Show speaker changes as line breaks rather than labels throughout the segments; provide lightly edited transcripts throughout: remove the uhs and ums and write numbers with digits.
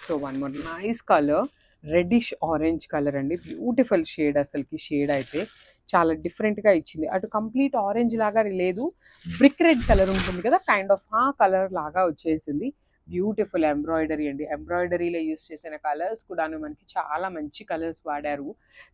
So one more nice colour, reddish orange colour అండి. Beautiful shade, అసలుకి shade అయితే చాలా డిఫరెంట్గా ఇచ్చింది. అటు కంప్లీట్ ఆరెంజ్ లాగా లేదు, బ్రిక్ రెడ్ కలర్ ఉంటుంది కదా, కైండ్ ఆఫ్ ఆ కలర్ లాగా వచ్చేసింది. బ్యూటిఫుల్ ఎంబ్రాయిడరీ అండి. ఎంబ్రాయిడరీలో యూస్ చేసిన కలర్స్ కూడాను మనకి చాలా మంచి కలర్స్ వాడారు.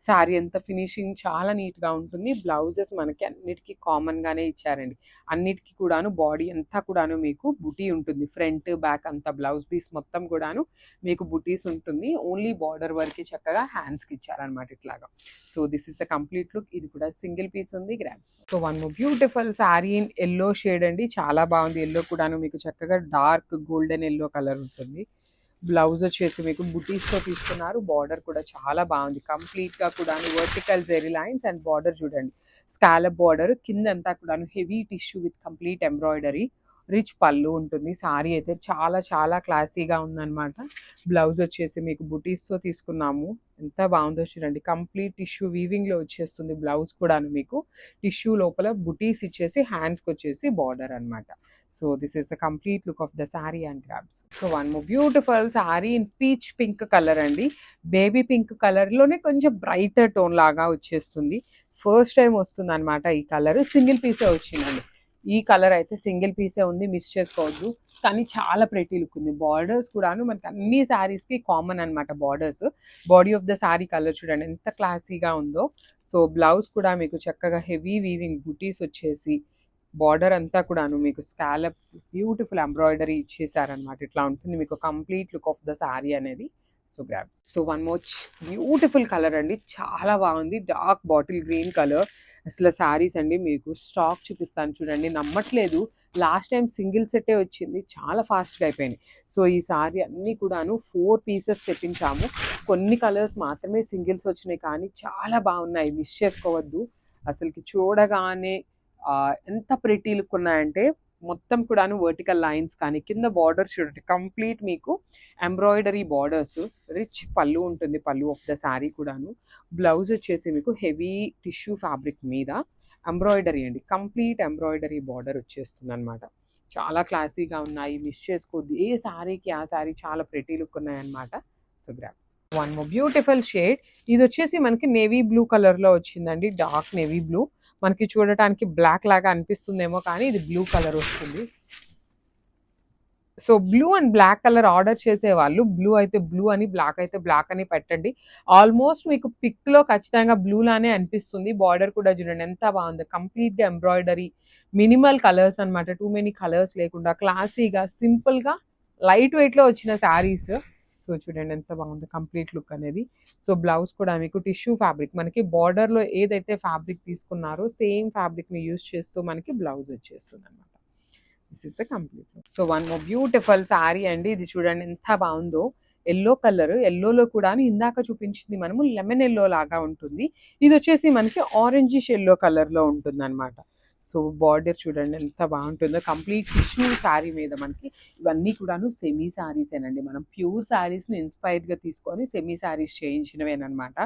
శారీ అంతా ఫినిషింగ్ చాలా నీట్గా ఉంటుంది. బ్లౌజెస్ మనకి అన్నిటికీ కామన్గానే ఇచ్చారండి. అన్నిటికీ కూడాను బాడీ అంతా కూడాను మీకు బుటీ ఉంటుంది. ఫ్రంట్ బ్యాక్ అంతా బ్లౌజ్ పీస్ మొత్తం కూడాను మీకు బుటీస్ ఉంటుంది. ఓన్లీ బార్డర్ వరకు చక్కగా హ్యాండ్స్కి ఇచ్చారనమాట ఇట్లాగా. So this is the complete look. ఇది కూడా సింగిల్ పీస్ ఉంది, grabs. So one more beautiful sari in yellow shade అండి. చాలా బాగుంది. ఎల్లో కూడాను మీకు చక్కగా డార్క్ గోల్డెన్ ఎల్లో కలర్ ఉంటుంది. బ్లౌజ్ వచ్చేసి మీకు బుటీస్తో తీసుకున్నారు. బార్డర్ కూడా చాలా బాగుంది. కంప్లీట్గా కూడాను vertical zari lines and border చూడండి, స్కాలప్ బార్డర్ కిందంతా కూడాను heavy tissue with complete embroidery. Rich pallu ఉంటుంది. సారీ అయితే చాలా చాలా క్లాసీగా ఉందన్నమాట. బ్లౌజ్ వచ్చేసి మీకు బుటీస్తో తీసుకున్నాము. ఎంత బాగుందో చూడండి. కంప్లీట్ టిష్యూ వీవింగ్లో వచ్చేస్తుంది. బ్లౌజ్ కూడాను మీకు టిష్యూ లోపల బుటీస్ ఇచ్చేసి హ్యాండ్స్కి వచ్చేసి బార్డర్ అనమాట. So this is the complete look of the sari and grabs. So one more beautiful sari in peach pink colour అండి. బేబీ పింక్ కలర్లోనే కొంచెం బ్రైటర్ టోన్ లాగా వచ్చేస్తుంది. ఫస్ట్ టైం వస్తుంది అనమాట ఈ కలర్. సింగిల్ పీసే వచ్చిందండి. ఈ కలర్ అయితే సింగిల్ పీసే ఉంది, మిస్ చేసుకోవద్దు. కానీ చాలా ప్రెటీ లుక్ ఉంది. బార్డర్స్ కూడాను మనకి అన్ని శారీస్కి కామన్ అనమాట. Borders, body of the sari colour చూడండి ఎంత క్లాసీగా ఉందో. సో బ్లౌజ్ కూడా మీకు చక్కగా హెవీ వీవింగ్ బుటీస్ వచ్చేసి బార్డర్ అంతా కూడాను మీకు స్కాలప్ బ్యూటిఫుల్ ఎంబ్రాయిడరీ ఇచ్చేసారనమాట. ఇట్లా ఉంటుంది మీకు complete look of the sari అనేది. So grabs. So one more beautiful colour అండి. చాలా బాగుంది. Dark bottle green colour. అసలు శారీస్ అండి మీకు స్టాక్ చూపిస్తాను చూడండి, నమ్మట్లేదు. లాస్ట్ టైం సింగిల్ సెట్టే వచ్చింది, చాలా ఫాస్ట్గా అయిపోయింది. సో ఈ శారీ అన్నీ కూడాను 4 పీసెస్ తెప్పించాము. కొన్ని కలర్స్ మాత్రమే సింగిల్స్ వచ్చినాయి, కానీ చాలా బాగున్నాయి, మిస్ చేసుకోవద్దు. అసలుకి చూడగానే ఎంత ప్రెటీ లుక్ ఉన్నాయంటే మొత్తం కూడాను వర్టికల్ లైన్స్ కానీ కింద బార్డర్ చూడండి కంప్లీట్ మీకు ఎంబ్రాయిడరీ బార్డర్స్. రిచ్ పళ్ళు ఉంటుంది, పళ్ళు ఆఫ్ ద శారీ కూడాను. బ్లౌజ్ వచ్చేసి మీకు హెవీ టిష్యూ ఫ్యాబ్రిక్ మీద ఎంబ్రాయిడరీ అండి. కంప్లీట్ ఎంబ్రాయిడరీ బార్డర్ వచ్చేస్తుంది అనమాట. చాలా క్లాసీగా ఉన్నాయి, మిస్ చేసుకోవద్దు. ఏ శారీకి ఆ శారీ చాలా ప్రెటీ లుక్ ఉన్నాయన్నమాట. So grabs. One more beautiful shade. ఇది వచ్చేసి మనకి నేవీ బ్లూ కలర్లో వచ్చిందండి. Dark navy blue. మనకి చూడటానికి బ్లాక్ లాగా అనిపిస్తుందేమో, కానీ ఇది బ్లూ కలర్ వస్తుంది. So blue and black colour order చేసేవాళ్ళు బ్లూ అయితే బ్లూ అని, బ్లాక్ అయితే బ్లాక్ అని పెట్టండి. ఆల్మోస్ట్ మీకు పిక్లో ఖచ్చితంగా బ్లూ లానే అనిపిస్తుంది. బార్డర్ కూడా చూడండి ఎంత బాగుంది. కంప్లీట్గా ఎంబ్రాయిడరీ, మినిమల్ కలర్స్ అనమాట. టూ మెనీ కలర్స్ లేకుండా క్లాసీగా సింపుల్గా లైట్ వెయిట్లో వచ్చిన శారీస్. సో చూడండి ఎంత బాగుంది కంప్లీట్ లుక్ అనేది. సో బ్లౌజ్ కూడా మీకు టిష్యూ ఫ్యాబ్రిక్, మనకి బార్డర్లో ఏదైతే ఫ్యాబ్రిక్ తీసుకున్నారో సేమ్ ఫ్యాబ్రిక్ని యూజ్ చేస్తూ మనకి బ్లౌజ్ వచ్చేస్తుంది అనమాట. This is the complete look. So one more beautiful sari అండి. ఇది చూడండి ఎంత బాగుందో. ఎల్లో కలర్, ఎల్లోలో కూడా ఇందాక చూపించింది మనము లెమన్ ఎల్లో లాగా ఉంటుంది. ఇది వచ్చేసి మనకి ఆరెంజిష్ ఎల్లో కలర్లో ఉంటుంది అనమాట. సో బార్డర్ చూడండి ఎంత బాగుంటుందో. కంప్లీట్ టిష్యూ శారీ మీద మనకి ఇవన్నీ కూడాను సెమీ శారీసేనండి. మనం ప్యూర్ శారీస్ని ఇన్స్పైర్డ్గా తీసుకొని సెమీ శారీస్ చేయించినవేనమాట.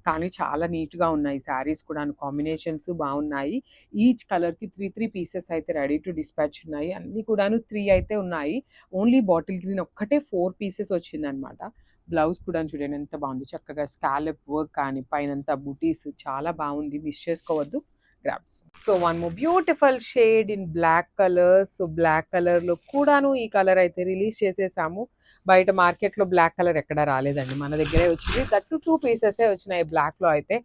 కానీ చాలా నీట్గా ఉన్నాయి శారీస్ కూడా. కాంబినేషన్స్ బాగున్నాయి. ఈచ్ కలర్కి 3 పీసెస్ అయితే రెడీ టు డిస్పాచ్ ఉన్నాయి. అన్నీ కూడాను 3 అయితే ఉన్నాయి. ఓన్లీ బాటిల్ గ్రీన్ ఒక్కటే 4 పీసెస్ వచ్చిందనమాట. బ్లౌజ్ కూడా చూడండి ఎంత బాగుంది. చక్కగా స్కాలప్ వర్క్ కానీ పైనంతా బుటీస్ చాలా బాగుంది, మిస్ చేసుకోవద్దు. Grabs. So one more beautiful shade in black colour. So black కలర్లో కూడాను ఈ కలర్ అయితే రిలీజ్ చేసేసాము. బయట మార్కెట్లో బ్లాక్ కలర్ ఎక్కడ రాలేదండి, మన దగ్గరే వచ్చింది. దట్టు 2 పీసెసే వచ్చినాయి బ్లాక్లో అయితే.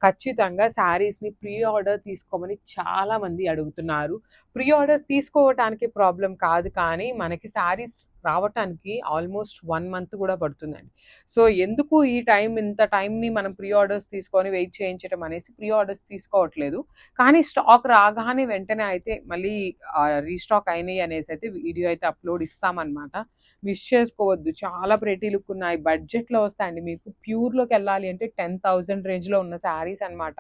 ఖచ్చితంగా శారీస్ని ప్రీ ఆర్డర్ తీసుకోమని చాలామంది అడుగుతున్నారు. ప్రీ ఆర్డర్ తీసుకోవటానికి ప్రాబ్లం కాదు, కానీ మనకి శారీస్ రావటానికి ఆల్మోస్ట్ 1 మంత్ కూడా పడుతుందండి. సో ఎందుకు ఈ ఇంత టైంని మనం ప్రీ ఆర్డర్స్ తీసుకొని వెయిట్ చేయించడం అనేసి ప్రీ ఆర్డర్స్ తీసుకోవట్లేదు. కానీ స్టాక్ రాగానే వెంటనే అయితే మళ్ళీ రీస్టాక్ అయినాయి అనేసి అయితే వీడియో అయితే అప్లోడ్ ఇస్తామన్నమాట. మిస్ చేసుకోవద్దు. చాలా ప్రెటీ లుక్ ఉన్నాయి. బడ్జెట్లో వస్తాయండి. మీకు ప్యూర్లోకి వెళ్ళాలి అంటే 10,000 రేంజ్లో ఉన్న శారీస్ అనమాట.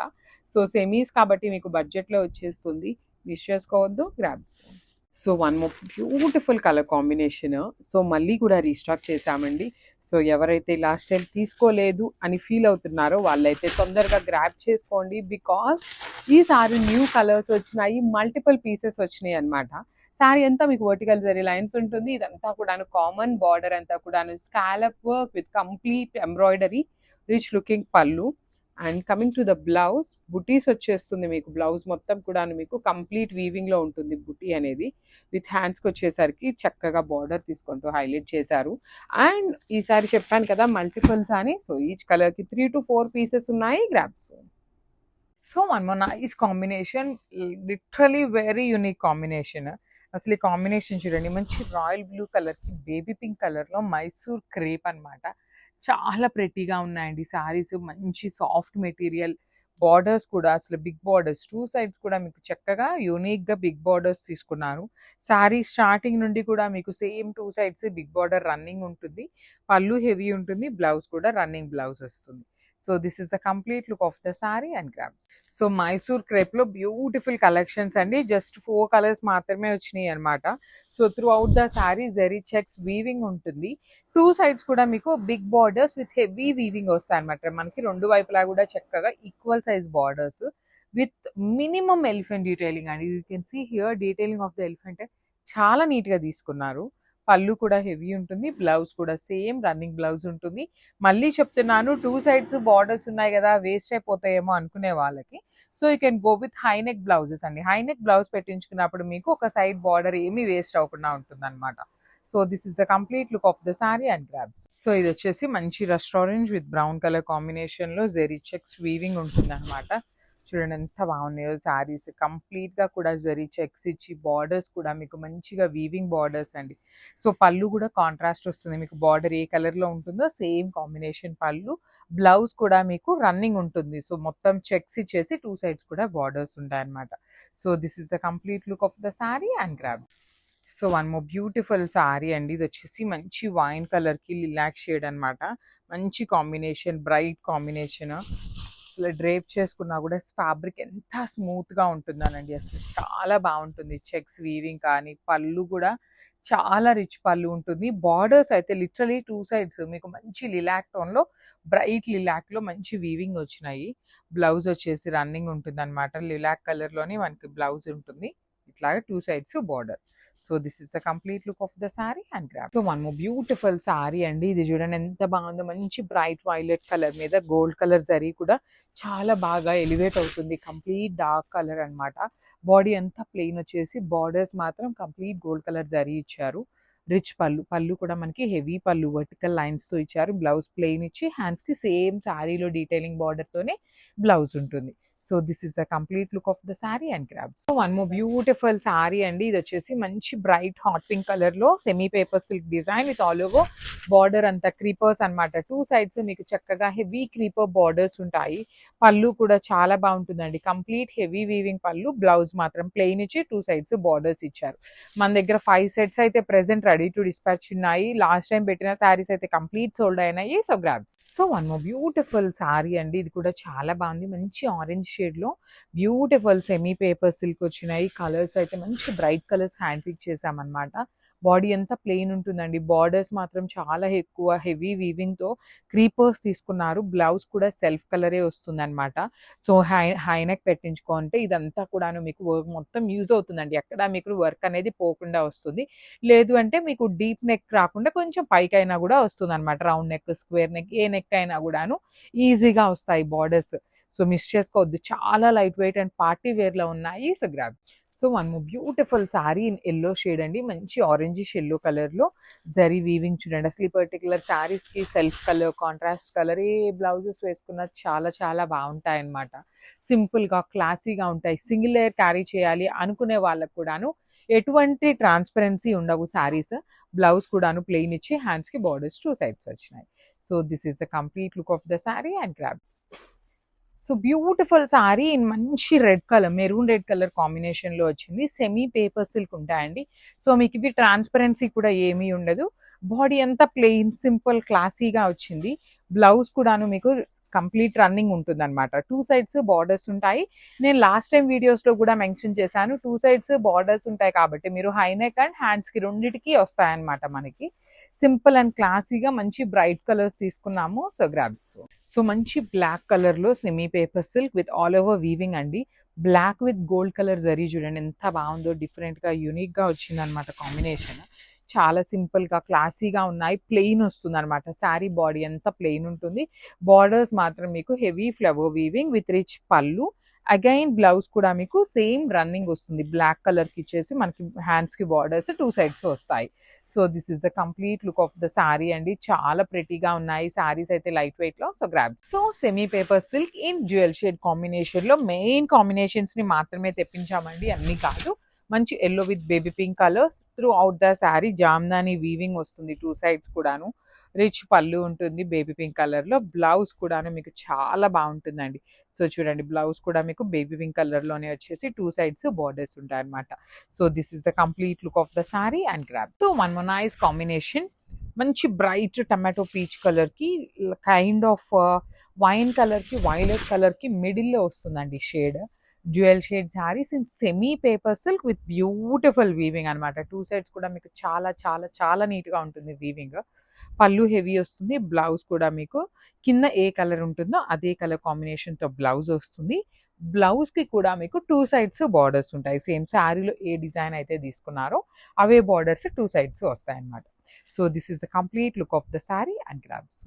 సో సెమీస్ కాబట్టి మీకు బడ్జెట్లో వచ్చేస్తుంది. మిస్ చేసుకోవద్దు. Grabs. So one more beautiful colour combination. So మళ్ళీ కూడా రీస్టాక్ చేశామండి. సో ఎవరైతే లాస్ట్ టైం తీసుకోలేదు అని ఫీల్ అవుతున్నారో వాళ్ళైతే తొందరగా గ్రాబ్ చేసుకోండి. బికాస్ ఈసారి న్యూ కలర్స్ వచ్చినాయి, మల్టిపుల్ పీసెస్ వచ్చినాయి అనమాట. శారీ అంతా మీకు వర్టికల్ జరీ లైన్స్ ఉంటుంది. ఇదంతా కూడాను కామన్ బార్డర్ అంతా కూడాను scallop work with complete embroidery, rich looking pallu. And coming to the blouse, బుటీస్ వచ్చేస్తుంది మీకు. బ్లౌజ్ మొత్తం కూడాను మీకు కంప్లీట్ వీవింగ్లో ఉంటుంది బుటీ అనేది. విత్ హ్యాండ్స్కి వచ్చేసరికి చక్కగా బార్డర్ తీసుకుంటూ హైలైట్ చేశారు. అండ్ ఈసారి చెప్పాను కదా మల్టిపుల్స్ అని. సో ఈచ్ కలర్కి 3 to 4 పీసెస్ ఉన్నాయి. Grabs. So one more nice combination, literally very unique combination. అసలు ఈ కాంబినేషన్ చూడండి, మంచి రాయల్ బ్లూ కలర్కి బేబీ పింక్ కలర్లో మైసూర్ క్రేప్ అనమాట. చాలా ప్రెట్టీగా ఉన్నాయండి శారీస్. మంచి సాఫ్ట్ మెటీరియల్, బార్డర్స్ కూడా అసలు బిగ్ బార్డర్స్, 2 సైడ్స్ కూడా మీకు చక్కగా యూనిక్గా బిగ్ బార్డర్స్ తీసుకున్నారు. శారీ స్టార్టింగ్ నుండి కూడా మీకు same 2 sides big border running ఉంటుంది. పళ్ళు హెవీ ఉంటుంది, బ్లౌజ్ కూడా రన్నింగ్ బ్లౌజ్ వస్తుంది. So this is the complete look of the sari and grabs. So Mysore క్రేప్లో బ్యూటిఫుల్ కలెక్షన్స్ అండి. జస్ట్ 4 కలర్స్ మాత్రమే వచ్చినాయి అనమాట. So throughout the sari zari checks weaving ఉంటుంది. 2 సైడ్స్ కూడా మీకు big borders with heavy weaving వస్తాయి అనమాట. మనకి 2 వైపులా కూడా చక్కగా equal size borders with minimum elephant detailing అండి. You can see here detailing of the elephant చాలా నీట్గా తీసుకున్నారు. పళ్ళు కూడా హెవీ ఉంటుంది, బ్లౌజ్ కూడా సేమ్ రన్నింగ్ బ్లౌజ్ ఉంటుంది. మళ్ళీ చెప్తున్నాను, 2 సైడ్స్ బార్డర్స్ ఉన్నాయి కదా వేస్ట్ అయిపోతాయేమో అనుకునే వాళ్ళకి so you can go with high neck blouses అండి. హైనెక్ బ్లౌజ్ పెట్టించుకున్నప్పుడు మీకు ఒక సైడ్ బార్డర్ ఏమీ వేస్ట్ అవ్వకుండా ఉంటుంది అనమాట. So this is the complete look of the sari and grabs. So ఇది వచ్చేసి మంచి rust orange with brown colour కాంబినేషన్లో జెరీ చెక్స్ వీవింగ్ ఉంటుంది అనమాట. చూడండి ఎంత బాగున్నాయో శారీస్. కంప్లీట్గా కూడా జరీ చెక్స్ ఇచ్చి బార్డర్స్ కూడా మీకు మంచిగా వీవింగ్ బార్డర్స్ అండి. సో పళ్ళు కూడా కాంట్రాస్ట్ వస్తుంది మీకు. బార్డర్ ఏ కలర్లో ఉంటుందో సేమ్ కాంబినేషన్ పళ్ళు. బ్లౌజ్ కూడా మీకు రన్నింగ్ ఉంటుంది. సో మొత్తం చెక్స్ ఇచ్చేసి 2 సైడ్స్ కూడా బార్డర్స్ ఉంటాయి అనమాట. So this is the complete look of the sari and grab. So one more beautiful sari అండి. ఇది వచ్చేసి మంచి వైన్ కలర్కి లిలాక్ షేడ్ అనమాట. మంచి కాంబినేషన్, బ్రైట్ కాంబినేషన్. అసలు డ్రేప్ చేసుకున్నా కూడా ఫ్యాబ్రిక్ ఎంత స్మూత్గా ఉంటుందోనండి. అసలు చాలా బాగుంటుంది. చెక్స్ వీవింగ్ కానీ, పళ్ళు కూడా చాలా రిచ్ పళ్ళు ఉంటుంది. బార్డర్స్ అయితే లిటరలీ 2 సైడ్స్ మీకు మంచి లిలాక్ టోన్లో, బ్రైట్ లిలాక్లో మంచి వీవింగ్ వచ్చినాయి. బ్లౌజ్ వచ్చేసి రన్నింగ్ ఉంటుంది అనమాట. లిలాక్ కలర్లోనే మనకి బ్లౌజ్ ఉంటుంది. ఇట్లాగా 2 sides border. So this is the complete look of the sari and grab. So one more beautiful sari అండి. ఇది చూడండి ఎంత బాగుందో. మంచి బ్రైట్ వైలెట్ కలర్ మీద గోల్డ్ కలర్ జరీ కూడా చాలా బాగా ఎలివేట్ అవుతుంది. కంప్లీట్ డార్క్ కలర్ అనమాట. బాడీ అంతా ప్లెయిన్ వచ్చేసి బార్డర్స్ మాత్రం కంప్లీట్ గోల్డ్ కలర్ జరీ ఇచ్చారు. రిచ్ పళ్ళు, పళ్ళు కూడా మనకి హెవీ పళ్ళు వర్టికల్ లైన్స్తో ఇచ్చారు. బ్లౌజ్ ప్లెయిన్ ఇచ్చి హ్యాండ్స్కి సేమ్ శారీలో డీటెయిలింగ్ బార్డర్తోనే బ్లౌజ్ ఉంటుంది. So this is the complete look of the sari and grab. So one more beautiful sari అండి. ఇది వచ్చేసి మంచి బ్రైట్ హాట్ పింక్ కలర్ లో semi paper silk design with all over border అంతా క్రీపర్స్ అనమాట. 2 సైడ్స్ మీకు చక్కగా హెవీ క్రీపర్ బార్డర్స్ ఉంటాయి. పళ్ళు కూడా చాలా బాగుంటుందండి. కంప్లీట్ హెవీ వీవింగ్ పళ్ళు. బ్లౌజ్ మాత్రం ప్లెయిన్ ఇచ్చి 2 సైడ్స్ బార్డర్స్ ఇచ్చారు. మన దగ్గర 5 సెట్స్ అయితే ప్రెసెంట్ రెడీ టు డిస్పాచ్ ఉన్నాయి. లాస్ట్ టైం పెట్టిన శారీస్ అయితే కంప్లీట్ సోల్డ్ అయినాయి. So grabs. So one more beautiful sari అండి. ఇది కూడా చాలా బాగుంది. మంచి ఆరెంజ్ షేడ్ లో బ్యూటిఫుల్ సెమీ పేపర్ సిల్క్ వచ్చినాయి. కలర్స్ అయితే మంచి బ్రైట్ కలర్స్ హ్యాండ్ పిక్ చేసామన్నమాట. బాడీ అంతా ప్లెయిన్ ఉంటుందండి. బార్డర్స్ మాత్రం చాలా ఎక్కువ హెవీ వీవింగ్ తో క్రీపర్స్ తీసుకున్నారు. బ్లౌజ్ కూడా సెల్ఫ్ కలరే వస్తుంది అనమాట. సో హై నెక్ పెట్టించుకుంటే ఇదంతా కూడా మీకు మొత్తం యూజ్ అవుతుందండి. ఎక్కడ మీకు వర్క్ అనేది పోకుండా వస్తుంది. లేదు అంటే మీకు డీప్ నెక్ రాకుండా కొంచెం పైకైనా కూడా వస్తుంది అనమాట. రౌండ్ నెక్, స్క్వేర్ నెక్, ఏ నెక్ అయినా కూడాను ఈజీగా వస్తాయి బార్డర్స్. సో మిస్ చేసుకోవద్దు. చాలా light weight and party wear లో ఉన్నాయి. So grab. So one more beautiful sari in yellow shade అండి. మంచి ఆరెంజిష్ ఎల్లో కలర్ లో జరీ వీవింగ్ చూడండి. అసలు ఈ పర్టికులర్ శారీస్ కి సెల్ఫ్ కలర్, కాంట్రాస్ట్ కలర్ ఏ బ్లౌజెస్ వేసుకున్న చాలా చాలా బాగుంటాయి అన్నమాట. సింపుల్ గా క్లాసీగా ఉంటాయి. సింగిల్ లేయర్ క్యారీ చేయాలి అనుకునే వాళ్ళకు కూడాను ఎటువంటి ట్రాన్స్పరెన్సీ ఉండవు శారీస్. బ్లౌజ్ కూడాను ప్లెయిన్ ఇచ్చి హ్యాండ్స్ కి బార్డర్స్ 2 సైడ్స్ వచ్చినాయి. So this is the complete look of the sari and grab. So beautiful sari in మంచి red colour, maroon red colour combination లో వచ్చింది. సెమీ పేపర్ సిల్క్ ఉంటాయండి. సో మీకు ఇవి ట్రాన్స్పరెన్సీ కూడా ఏమీ ఉండదు. బాడీ అంతా ప్లెయిన్ సింపుల్ క్లాసీగా వచ్చింది. బ్లౌజ్ కూడాను మీకు కంప్లీట్ రన్నింగ్ ఉంటుంది అనమాట. 2 సైడ్స్ బార్డర్స్ ఉంటాయి. నేను లాస్ట్ టైం వీడియోస్ లో కూడా మెన్షన్ చేశాను. 2 సైడ్స్ బార్డర్స్ ఉంటాయి కాబట్టి మీరు హై నెక్ అండ్ హ్యాండ్స్ కి రెండిటికి వస్తాయన్నమాట. మనకి సింపుల్ అండ్ క్లాసీగా మంచి బ్రైట్ కలర్స్ తీసుకున్నాము. So grabs. సో మంచి బ్లాక్ కలర్ లో semi paper silk with all over weaving అండి.
Black with gold colour zari చూడండి ఎంత బాగుందో, డిఫరెంట్గా యూనిక్గా వచ్చిందనమాట కాంబినేషన్. చాలా సింపుల్గా క్లాసీగా ఉన్నాయి. ప్లెయిన్ వస్తుంది అనమాట, శారీ బాడీ అంతా ప్లెయిన్ ఉంటుంది. బార్డర్స్ మాత్రం మీకు heavy flower weaving with rich పళ్ళు. అగైన్ బ్లౌజ్ కూడా మీకు సేమ్ రన్నింగ్ వస్తుంది, బ్లాక్ కలర్కి ఇచ్చేసి మనకి హ్యాండ్స్కి బార్డర్స్ టూ సైడ్స్ వస్తాయి. So this is the complete look of the sari అండి. చాలా ప్రెటీగా ఉన్నాయి శారీస్ అయితే, లైట్ వెయిట్ లో. So grab. So semi paper silk in dual shade combination లో మెయిన్ కాంబినేషన్స్ ని మాత్రమే తెప్పించామండి, అన్ని కాదు. మంచి yellow with baby pink colour through out the sari. Jamdani weaving వస్తుంది టూ సైడ్స్ కూడాను. రిచ్ పళ్ళు ఉంటుంది బేబీ పింక్ కలర్ లో. బ్లౌజ్ కూడాను మీకు చాలా బాగుంటుందండి. సో చూడండి, బ్లౌజ్ కూడా మీకు బేబీ పింక్ కలర్ లోనే వచ్చేసి టూ సైడ్స్ బార్డర్స్ ఉంటాయి అనమాట. So this is the complete look of the sari and grab. So one more nice combination, మంచి బ్రైట్ టమాటో పీచ్ కలర్ కి కైండ్ ఆఫ్ వైన్ కలర్ కి వైలెట్ కలర్ కి middle లో వస్తుందండి shade. Dual shade saris in semi paper silk with beautiful weaving అనమాట. Two sides కూడా మీకు చాలా చాలా చాలా నీట్ గా ఉంటుంది వీవింగ్. పళ్ళు హెవీ వస్తుంది. బ్లౌజ్ కూడా మీకు కింద ఏ కలర్ ఉంటుందో అదే కలర్ కాంబినేషన్ తో బ్లౌజ్ వస్తుంది. బ్లౌజ్ కి కూడా మీకు టూ సైడ్స్ బార్డర్స్ ఉంటాయి. సేమ్ శారీలో ఏ డిజైన్ అయితే తీసుకున్నారో అవే బార్డర్స్ టూ సైడ్స్ వస్తాయి అన్నమాట. So this is the complete look of the sari and grabs.